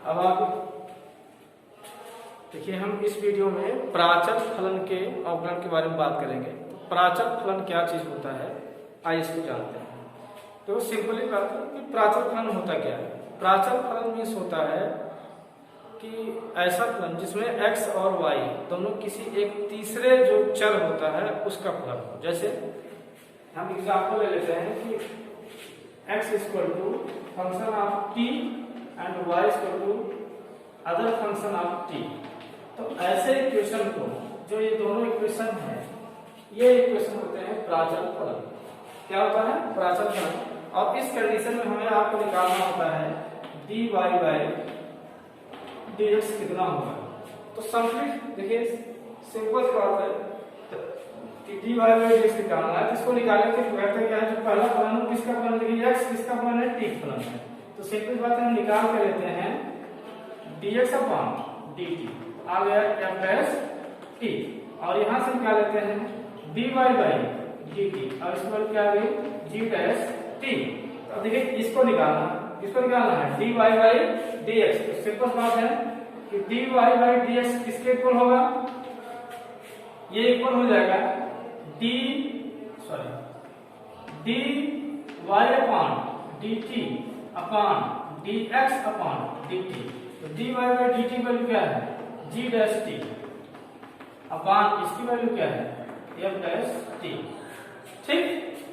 अब आप देखिए, हम इस वीडियो में प्राचल फलन के अवकलन के बारे में बात करेंगे। तो प्राचल फलन क्या चीज होता है, आइए इसको जानते हैं। तो सिंपली बात है कि प्राचल फलन होता क्या है। प्राचल फलन मीन्स होता है कि ऐसा फलन जिसमें x और y दोनों किसी एक तीसरे जो चर होता है उसका फलन हो। जैसे हम एग्जाम्पल ले लेते हैं कि x equal to function of t and y equal to other function of t। तो ऐसे इक्वेशन को, जो ये दोनों इक्वेशन है, ये इक्वेशन होते हैं प्राचल फलन। क्या होता है? प्राचल फलन। और इस कंडीशन में हमें आपको निकालना होता है dy बाई dx कितना होगा। तो सिंपली देखिए, सिंपल बात है कि dy बाई dx निकालना है। इसको निकालने के करते क्या है, जो पहला फलन है किसका फलन देखिए, x किसका फलन है, t फलन है। तो सिंपल बात है, हम निकाल के लेते हैं dx अपॉन dt, आ गया f डैश t। और यहां से निकाल लेते हैं dy बाई dt, और इसमें क्या आ गई g डैश t। तो देखिए, इसको निकालना है dy बाई dx। तो सिंपल बात है कि dy बाई dx किसके इक्वल होगा, ये इक्वल हो जाएगा dy upon dt upon dx upon dt। तो dy बाई dt वैल्यू क्या है, g डैश t अपॉन इसकी वैल्यू क्या है, f डैश t। ठीक,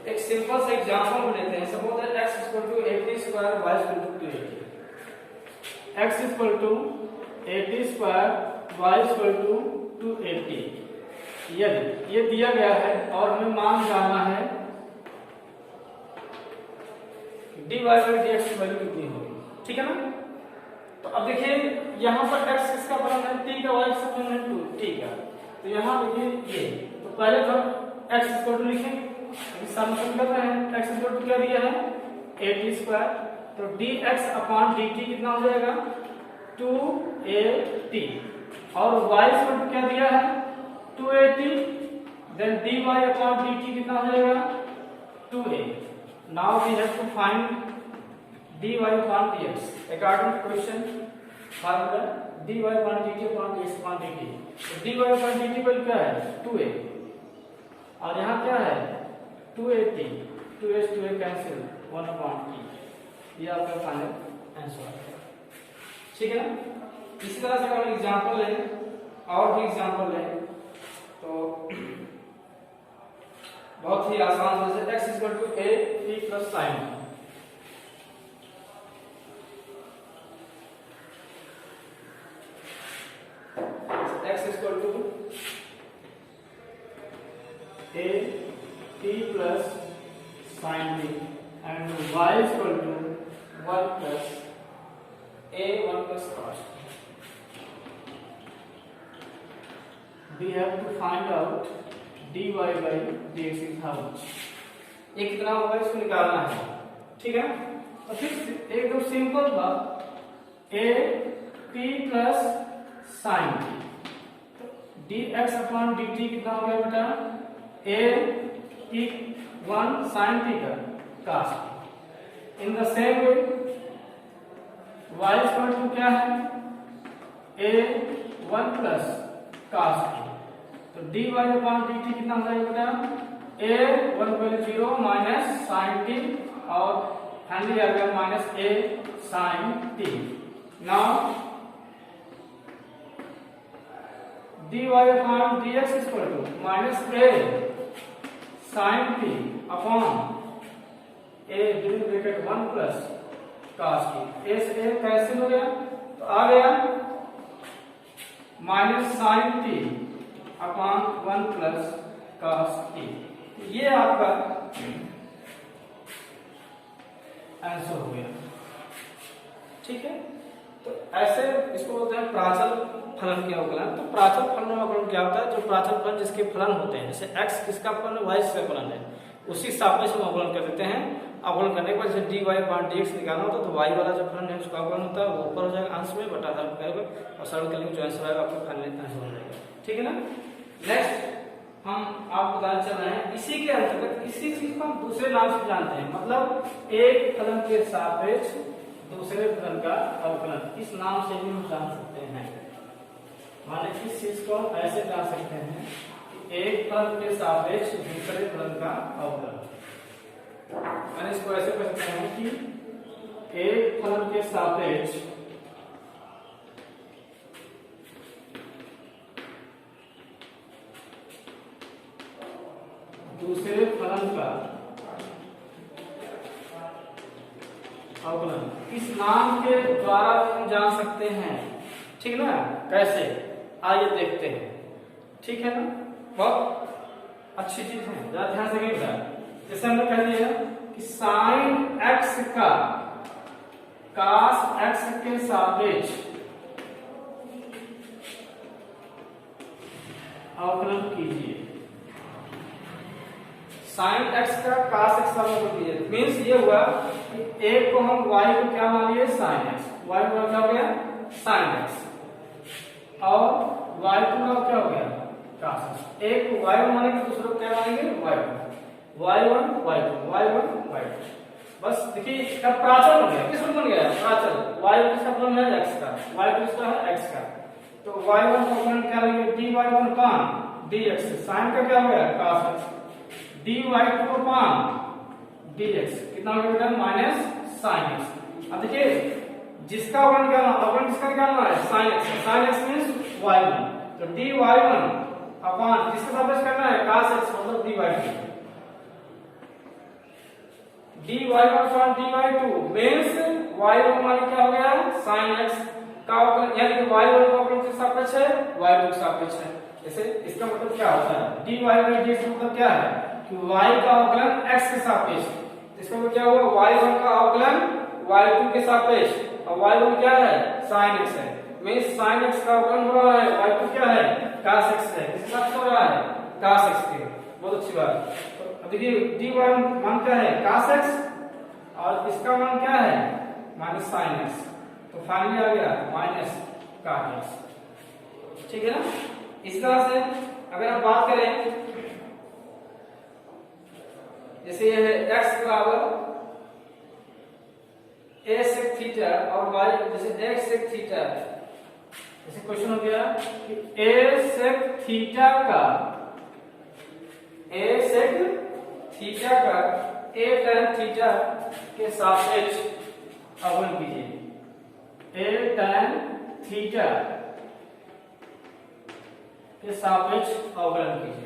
एक सिंपल सा एग्जांपल लेते हैं। Suppose that x equal to 80 square y equal to 280। x equal to 80 square y equal to 280। ये दिया गया है और हमें मान जानना है dy बाई dx की वैल्यू कितनी होगी। ठीक है ना। तो अब देखिए, यहाँ पर x किसका फलन है, t का, y का फलन है 2 t का। तो यहाँ देखिए ये, तो पहले तो x इक्वल टू लिखेंगे, सम कर रहे हैं। x इक्वल टू क्या दिया है 80 स्क्वायर, तो dx अपॉन dt कितना हो जाएगा 280। और y इक्वल टू क्या दिया है 280, देन dy अपॉन dt कितना हो जाएगा 2a। Now we have to find dy upon dx according to question formula dy upon dt upon dx upon dt। तो dy अपॉन dt वैल्यू क्या है 2a, और यहाँ क्या है 280, 2s 2a cancel 1 upon t। ये आपका फाइनल आंसर है। ठीक है ना। इसी तरह से अगर एग्जांपल लें, और भी एग्जांपल लें, तो बहुत ही आसान से x equal to a t plus sine. x equal to a t plus sin t and y is equal to 1 plus a 1 plus cos t. We have to find out dy by dx is how much। ये कितना होगा, इसको निकालना है। ठीक है। और फिर एकदम सिंपल बात, a t plus sin t, dx upon dt कितना हो गया बेटा a t 1 sin t का cos t। In the same way y equal to क्या है a 1 प्लस cos t। तो dy अपॉन dt कितना हो जाएगा बेटा a 1 value 0 minus sin t, और फाइनली आ गया minus a sin t। Now dy upon dx equal to minus a sin t upon a during bracket 1 plus cos t। a से a cancel हो गया, तो आ गया minus sin t upon 1 plus cos t। ये आपका answer हो गया। ठीक है। तो ऐसे इसको बोलते हैं प्राचल फलन के अवकलन। तो प्राचल फलन में अवकलन क्या होता है, जो प्राचल फलन जिसके फलन होते हैं, जैसे x किसका फलन है, y किसका फलन है, उसी हिसाब से हम अवकलन कर देते हैं। अवकलन करने के बाद जैसे dy अपॉन dx निकालना होता है, तो y वाला जो फलन है उसका अवकलन होता है, वो ऊपर हो जाएगा अंश में, बटा हर करेगा और सरल करेंगे, जो आंसर आएगा आपका फाइनल आंसर हो जाएगा। ठीक है ना। नेक्स्ट हम आपको बताना चल रहे हैं, इसी के अंतर्गत इसी चीज को हम दूसरे नाम से जानते हैं, मतलब एक फलन के सापेक्ष दूसरे फलन का अवकलन इस नाम से भी हम जान सकते हैं। माने इस चीज को हम ऐसे जान सकते हैं कि एक फलन के सापेक्ष दूसरे फलन का अवकलन। माने इसको ऐसे कह सकते हैं कि एक फलन के सापेक्ष दूसरे फलन का अवकलन इस नाम के द्वारा हम जान सकते हैं। ठीक ना? कैसे? आइए देखते हैं। ठीक है ना? बहुत अच्छी चीज है, जरा ध्यान से देखिएगा। जैसे हमने कह दिया कि साइन एक्स का कास एक्स के सापेक्ष अवकलन कीजिए। साइन एक्स का कास एक्स का अवकलन कीजिए मीन्स ये हुआ कि एक को हम y को क्या मान लिए? Sine x. y को क्या हो गया? Sine x. और y2 का क्या हो गया? कास एक्स। एक को y1 मानेंगे, दूसरे को क्या मानेंगे? y2। y1 y2 y1 y2। बस देखिए इसका प्राचल बन गया। किस रूप बन गया? प्राचल। y किसका फलन है? x का। y किसका है? x का। तो y1 का फलन क्या लेंगे? dy1 अपान dx। साइन का क्या हो गया? कास एक्स। dy2 अपान dx कितना हो गया? Minus sine x. अब देखिए जिसका अवकलन निकालना, अवकलन किसका निकालना है? Sine x. Sine x means y1। तो dy1 अपान किसके सापेक्ष करना है? cos x मतलब dy2। dy1 अपान dy2 मींस y1 माने क्या हो गया? sin x का अवकलन, यानी कि y1 का अवकलन किसके सापेक्ष है? y2 के सापेक्ष है। जैसे इसका मतलब क्या होता है? dy/dx मतलब क्या है? कि y का अवकलन x के सापेक्ष। इसका मतलब क्या हुआ? y1 का अवकलन y2 के सापेक्ष और y1 क्या है? sin x है। मींस sin x का अवकलन हो रहा है, y2 क्या है? cos x है। किसके साथ हो रहा है? cos x के। बहुत अच्छी बात। तो अब देखिए dy1 मान क्या है? cos x और इसका मान क्या है? Minus sin x। तो फाइनली आ गया माइनस cos x। ठीक है ना? इस तरह से अगर आप बात करें जैसे ये है x बराबर a sec थीटा और y जैसे x sec थीटा। जैसे क्वेश्चन हो गया कि a sec थीटा का a tan थीटा के सापेक्ष अवकलन कीजिए। a tan थीटा के सापेक्ष अवकलन कीजिए।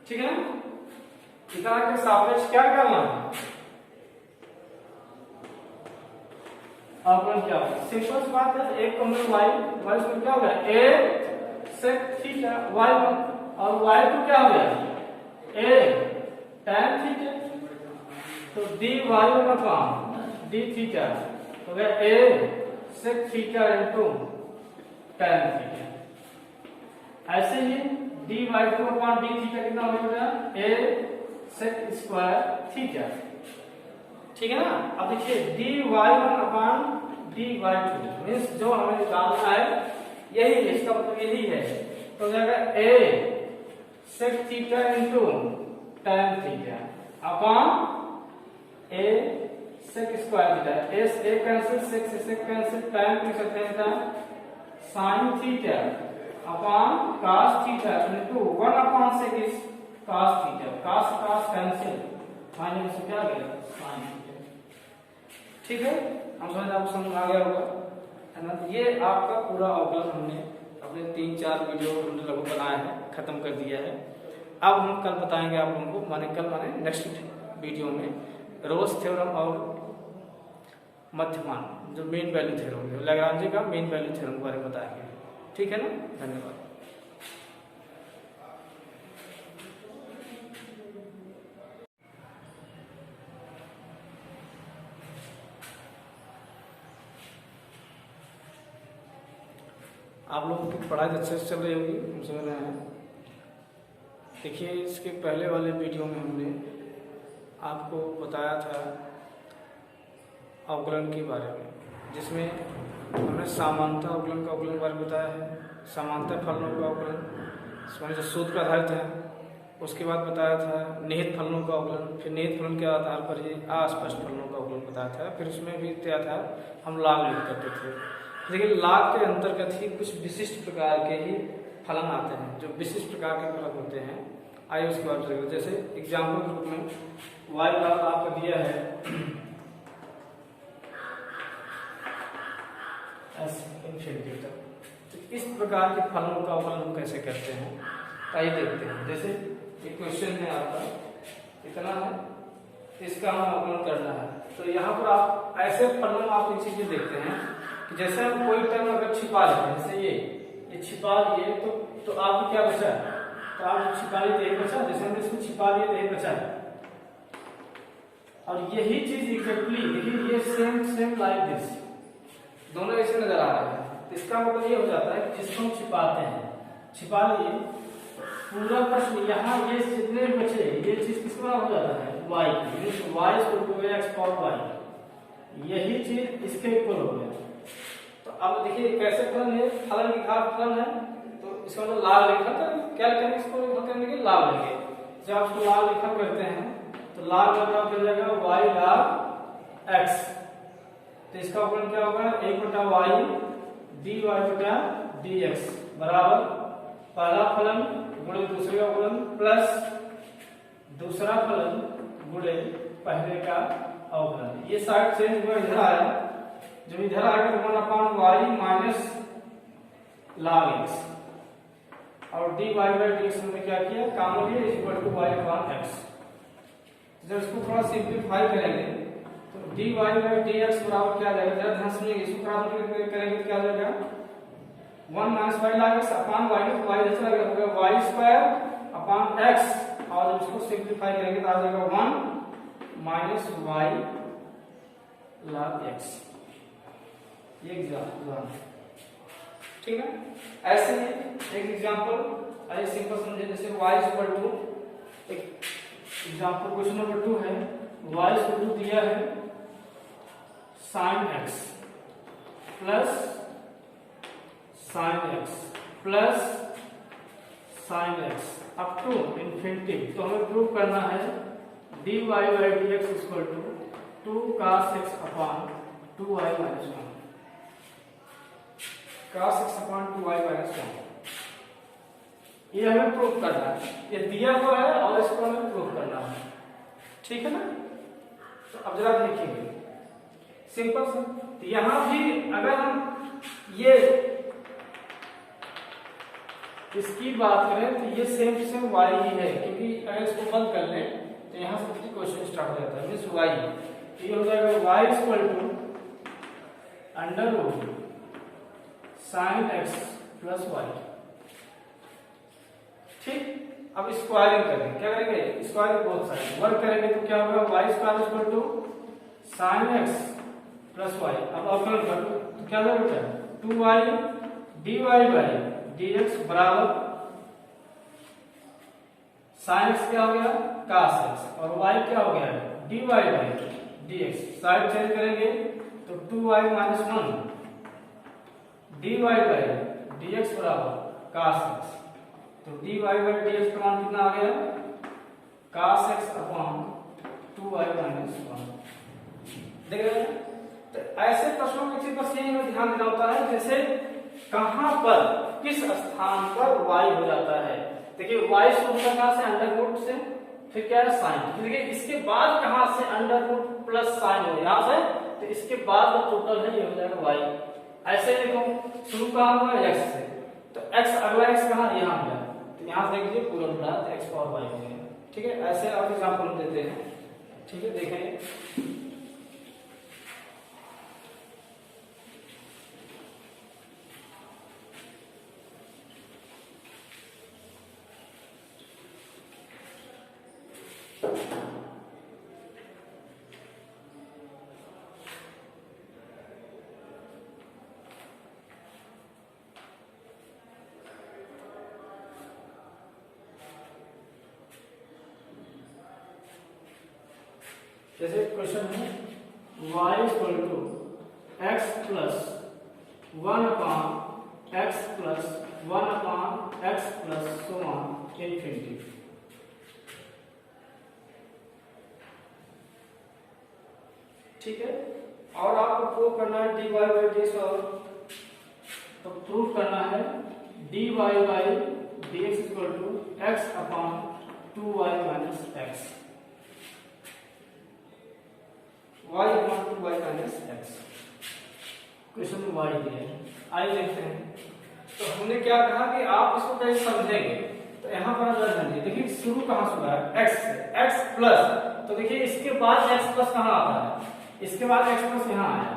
ठीक है ना? थीटा के सापेक्ष क्या करना है? अवकलन क्या होगा? सिंपल सी बात है। एक कॉमन y उसमें क्या हो गया? a sec थीटा y1 और y2 क्या हो गया? a tan theta. तो dy1 अपान d थीटा हो गया a sec theta into tan theta. ऐसे ही dy2 अपान d थीटा कितना हो गया? a sec square theta. ठीक है ना? अब देखिए dy1 अपान dy2 मींस जो हमें जानना है यही है, इसका मतलब यही है। तो हो जाएगा a sec theta into tan theta upon a sec square theta. a cancel, sec से sec कैंसिल, tan को सकते हैं sin theta upon cos theta into 1 upon sec is cos theta. cos cancel minus क्या आ गया? sin theta. ठीक है? हम आपको समझ आ गया होगा, है ना? ये आपका पूरा अवकलन हमने अपने 3-4 वीडियो हमने लगभग बनाया है, खत्म कर दिया है। अब हम कल बताएंगे आप लोगों को, माने नेक्स्ट वीडियो में रोल्स थ्योरम और मध्यमान जो मेन वैल्यू थ्योरम है, लैग्रांज का मेन वैल्यू थ्योरम के बारे में बताएंगे। ठीक है ना? धन्यवाद। आप लोगों की पढ़ाई अच्छे से चल रही होगी, हम समझ रहे हैं। देखिए इसके पहले वाले वीडियो में हमने आपको बताया था अवकलन के बारे में, जिसमें हमने समानता अवकलन का अवकलन के बारे में बताया है, समानता फलनों का अवकलन, इसमें जो सूत्र पर आधारित है, उसके बाद बताया था निहित फलनों का अवकलन, फिर निहित फलन के आधार पर ही अस्पष्ट फलनों का अवकलन बताया था, फिर उसमें भी क्या था हम लाभ लिख करते थे। लेकिन लाभ के अंतर्गत ही कुछ विशिष्ट प्रकार के ही फलन आते हैं, जो विशिष्ट प्रकार के फलन होते हैं। आइए उसके बाद चलेंगे। जैसे एग्जाम्पल के रूप में वाई लाभ आपको दिया है इनफिनिटी तक, तो इस प्रकार के फलनों का अवकलन हम कैसे करते हैं आइए देखते हैं। जैसे एक क्वेश्चन है आपका, इतना है, इसका हम अवकलन करना है। तो यहाँ पर आप ऐसे फलन आप एक चीजें देखते हैं कि जैसे हम कोई टर्म अगर छिपा लेते हैं, जैसे ये छिपा लिए तो आपको क्या बचा, तो आप छिपा लिए तो यही बचा, जैसे हमने इसको छिपा लिए तो यही बचा। और यही चीज एग्जैक्टली देखिए ये सेम लाइक दिस, दोनों ऐसे नजर आ रहा है। तो इसका मतलब ये हो जाता है कि जिसको हम छिपाते हैं, छिपा लिए पूरा प्रश्न यहाँ ये जितने बचे ये चीज किस बराबर हो जाता है y, y equal to x power y, यही चीज इसके इक्वल हो गया। तो अब देखिए कैसे फलन है, फलन की घात फलन है, तो इसका मतलब लाभ रेखा, तो क्या करेंगे इसको करने के लाभ लेंगे। जब आप इसको लाभ रेखा करते हैं तो लाभ का बराबर हो जाएगा y लाभ x, तो इसका अवकलन क्या होगा 1/y dy बटा dx बराबर पहला फलन गुणे दूसरे का फलन प्लस दूसरा फलन गुणे पहले का अवकलन। ये साइड चेंज हुआ, इधर आया, जब इधर आएगा तो 1/y माइनस log x और dy बाई dx हमने क्या किया कॉमन लिया equal to y upon x। जब इसको थोड़ा सिंपलीफाई करेंगे तो dy बाई dx बराबर क्या आ जाएगा, जरा ध्यान सुनिएगा, इसको थोड़ा करेंगे तो क्या आ जाएगा 1 minus y log x upon y, तो y इधर चला गया होगा y स्क्वायर अपॉन x, और जब इसको सिंपलीफाई करेंगे तो आ जाएगा 1 माइनस y log x। ये एग्जाम्पल ठीक है। ऐसे ही एक एग्जाम्पल आइए सिंपल समझे, जैसे y इक्वल टू, एक एग्जाम्पल क्वेश्चन नंबर 2 है, y इक्वल टू दिया है sin x plus sin x plus sin x up to infinity. तो हमें प्रूव करना है dy by dx equal to 2 cos x upon 2y minus 1, cos x upon 2y minus 1, ये हमें prove करना है। ये दिया हुआ है और इसको हमें प्रूव करना है, ठीक है ना। तो अब जरा देखेंगे सिंपल सा, तो यहां भी अगर हम ये इसकी बात करें तो ये सेम y ही है, क्योंकि अगर इसको बंद कर लें तो यहां से क्वेश्चन स्टार्ट हो जाता है, मींस y, तो ये हो जाएगा y equal to under root sin x plus y। ठीक, अब स्क्वायरिंग करेंगे, क्या करेंगे स्क्वायरिंग बोथ साइड वर्क करेंगे तो क्या होगा y square equal to sin x plus y। अब अवकलन करो तो क्या हो जाएगा 2y dy बाई dx बराबर sin x क्या हो गया cos x और y क्या हो गया dy by dx। Side change करेंगे तो 2y minus 1 dy by dx बराबर cos x, तो dy बाई dx का मान कितना आ गया cos x upon 2y minus 1। देख रहे हैं, तो ऐसे प्रश्नों की चीज बस यही में ध्यान देना होता है, जैसे कहां पर किस स्थान पर y हो जाता है। देखिए y शुरू होता कहां से अंडर रूट से, फिर क्या है साइन, देखिए इसके बाद कहां से अंडर रूट प्लस साइन हो यहां से, तो इसके बाद का टोटल है ये हो जाएगा y। ऐसे देखो शुरू कहां हुआ x से, तो x अगला x कहां यहां गया, तो यहां से देखिए पूरा उल्टा x पावर y हो गया। ठीक है, ऐसे आप एग्जांपल देते हैं, ठीक है देखेंगे। जैसे क्वेश्चन है y equal to x plus 1 upon x plus 1 upon x plus so on infinity. ठीक है। और आपको प्रूव करना है dy बाई डी और तो प्रूव करना है dy by dx equal to x upon 2y minus x, y upon 2y minus x। Question में y दिया है, आइए देखते हैं। तो हमने क्या कहा कि आप इसको कैसे समझेंगे, तो यहाँ पर अगर ध्यान दीजिए, देखिए शुरू कहाँ से हुआ है x से, x प्लस, तो देखिए इसके बाद x प्लस कहाँ आता है, इसके बाद x प्लस यहाँ आया,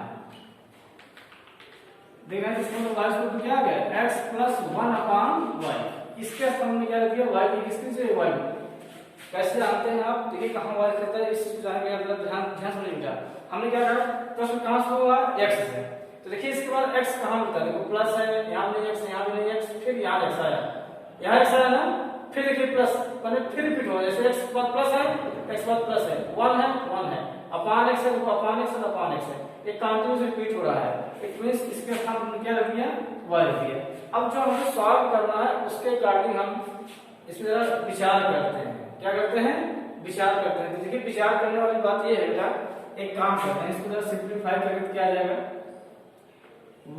देखा इसमें तो y को क्या आ गया x प्लस 1 अपॉन y, इसके स्थान में क्या दिया y की किसके से y, कैसे जानते हैं आप, देखिए कहाँ y रहता है, इस ध्यान ध्यान समझिएगा। हमने क्या कहा प्रश्न कहाँ से हुआ x से, तो देखिए इसके बाद x कहाँ मिलता है, देखो प्लस है, यहाँ भी x, यहाँ भी x, फिर यहाँ x आया, यहाँ x आया ना, फिर देखिए प्लस, पहले फिर रिपीट हो, जैसे x बाद प्लस है, x बाद प्लस है, 1 है, अपान x है, देखो अपान x है, अपान x है, एक कंटिन्यूअस रिपीट हो रहा है, इट मींस इसके स्थान पर क्या रख दिया y रख दिया। अब जो हमें सॉल्व करना है उसके अकॉर्डिंग हम इसमें जरा विचार करते हैं, क्या करते हैं, विचार करते हैं। तो देखिए विचार करने वाली बात ये है बेटा, एक काम करते हैं, इसको जरा सिंपलीफाई करके क्या आ जाएगा,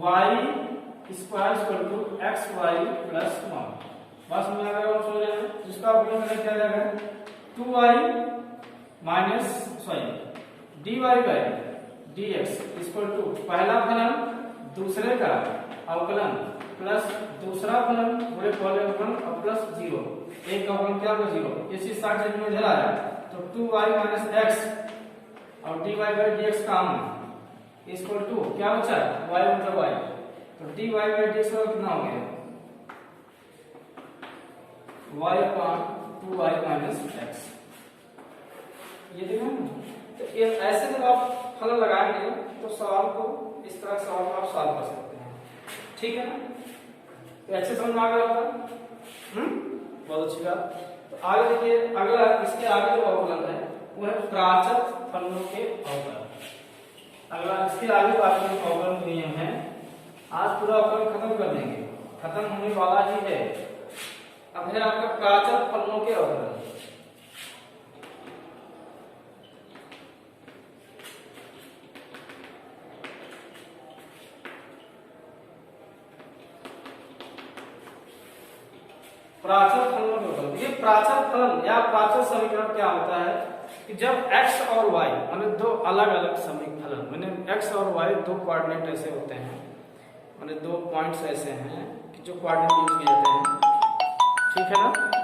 y square equal to xy plus 1, बस में अगर हम सोच रहे हैं जिसका उपयोग करके क्या आ जाएगा 2y minus dy by dx equal to पहला फलन दूसरे का अवकलन प्लस दूसरा फलन पूरे पहले अवकलन और प्लस 0, एक का अवकलन क्या होगा 0, ये चीज 60 में इधर आया, तो 2y माइनस x और dy बाई dx काम है इक्वल टू क्या बचा y मतलब y, तो dy बाई dx का कितना हो गया y upon 2y minus x, ये देखो ना। तो ये ऐसे जब आप फलन लगाएंगे तो सवाल को इस तरह सवाल को आप सॉल्व कर सकते हैं, ठीक है ना। तो अच्छे समझ में आ गया होगा, बहुत अच्छी बात। तो आगे देखिए, अगला इसके आगे जो अवकलन है वो है प्राचल फलनों के अवकलन। अगला इसके आगे बात करें अवकलन नियम है, आज पूरा अवकलन खत्म कर देंगे, खत्म होने वाला ही है। अब है आपका प्राचल फलनों के अवकलन। प्राचल फलनों के अवकलन, ये प्राचल फलन या प्राचल समीकरण क्या होता है कि जब x और y माने दो अलग अलग समीकरण फलन, माने x और y दो कोऑर्डिनेट ऐसे होते हैं, माने दो पॉइंट्स ऐसे हैं कि जो कोऑर्डिनेट यूज किए जाते हैं, ठीक है ना।